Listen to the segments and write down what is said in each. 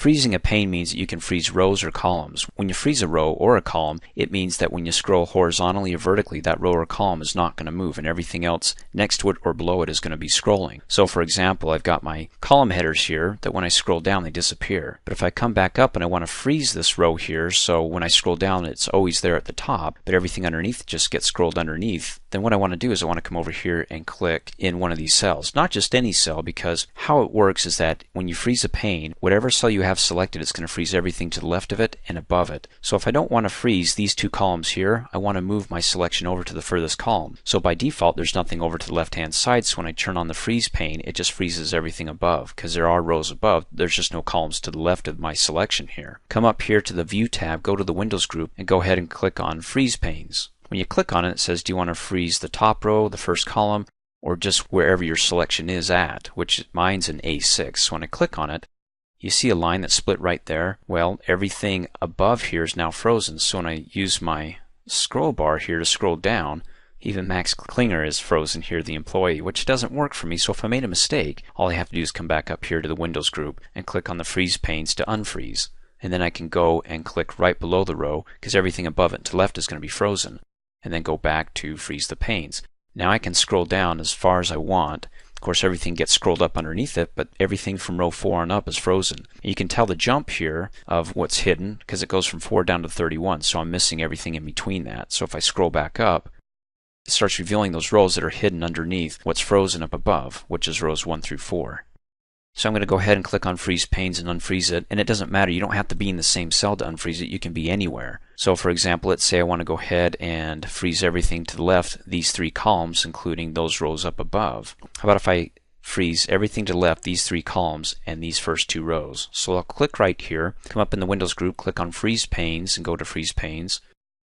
Freezing a pane means that you can freeze rows or columns. When you freeze a row or a column, it means that when you scroll horizontally or vertically, that row or column is not going to move and everything else next to it or below it is going to be scrolling. So for example, I've got my column headers here that when I scroll down they disappear. But if I come back up and I want to freeze this row here, so when I scroll down it's always there at the top, but everything underneath just gets scrolled underneath, then what I want to do is I want to come over here and click in one of these cells. Not just any cell, because how it works is that when you freeze a pane, whatever cell you have selected, it's going to freeze everything to the left of it and above it. So if I don't want to freeze these two columns here, I want to move my selection over to the furthest column. So by default there's nothing over to the left hand side, so when I turn on the freeze pane it just freezes everything above. Because there are rows above, there's just no columns to the left of my selection here. Come up here to the View tab, go to the Windows group, and go ahead and click on Freeze Panes. When you click on it, it says do you want to freeze the top row, the first column, or just wherever your selection is at, which mine's in A6. So when I click on it, you see a line that's split right there. Well, everything above here is now frozen, so when I use my scroll bar here to scroll down, even Max Klinger is frozen here, the employee, which doesn't work for me. So if I made a mistake, all I have to do is come back up here to the Windows group and click on the freeze panes to unfreeze. And then I can go and click right below the row, because everything above it to the left is going to be frozen. And then go back to freeze the panes. Now I can scroll down as far as I want. Of course everything gets scrolled up underneath it, but everything from row 4 on up is frozen. And you can tell the jump here of what's hidden because it goes from 4 down to 31, so I'm missing everything in between that. So if I scroll back up, it starts revealing those rows that are hidden underneath what's frozen up above, which is rows 1 through 4. So I'm going to go ahead and click on Freeze Panes and unfreeze it, and it doesn't matter, you don't have to be in the same cell to unfreeze it, you can be anywhere. So for example, let's say I want to go ahead and freeze everything to the left, these 3 columns, including those rows up above. How about if I freeze everything to the left, these 3 columns, and these first 2 rows? So I'll click right here, come up in the Windows group, click on Freeze Panes, and go to Freeze Panes.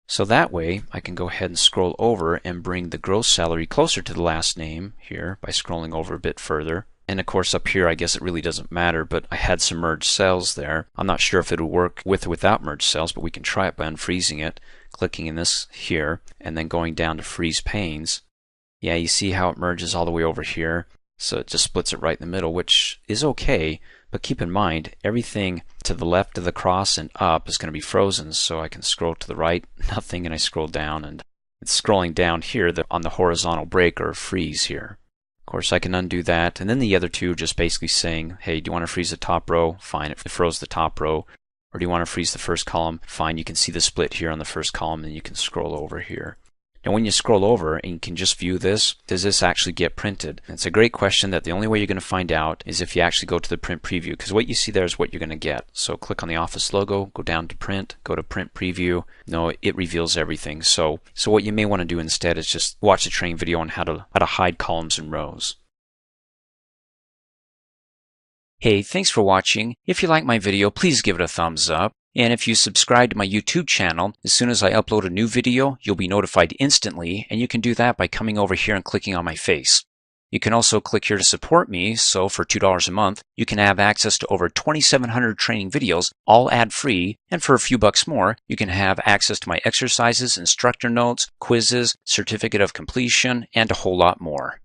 So that way I can go ahead and scroll over and bring the gross salary closer to the last name here by scrolling over a bit further. And of course up here I guess it really doesn't matter, but I had some merged cells there. I'm not sure if it would work with or without merged cells, but we can try it by unfreezing it, clicking in this here, and then going down to Freeze Panes. Yeah, you see how it merges all the way over here, so it just splits it right in the middle, which is okay, but keep in mind everything to the left of the cross and up is going to be frozen, so I can scroll to the right, nothing, and I scroll down, and it's scrolling down here on the horizontal break or freeze here. Of course I can undo that, and then the other two just basically saying, hey, do you want to freeze the top row? Fine, it froze the top row. Or do you want to freeze the first column? Fine, you can see the split here on the first column, and you can scroll over here. Now when you scroll over and you can just view this, does this actually get printed? And it's a great question that the only way you're going to find out is if you actually go to the print preview, because what you see there is what you're going to get. So click on the Office logo, go down to print, go to print preview. No, it reveals everything. So what you may want to do instead is just watch the training video on how to hide columns and rows. Hey, thanks for watching. If you like my video, please give it a thumbs up. And if you subscribe to my YouTube channel, as soon as I upload a new video, you'll be notified instantly, and you can do that by coming over here and clicking on my face. You can also click here to support me, so for $2 a month, you can have access to over 2,700 training videos, all ad-free, and for a few bucks more, you can have access to my exercises, instructor notes, quizzes, certificate of completion, and a whole lot more.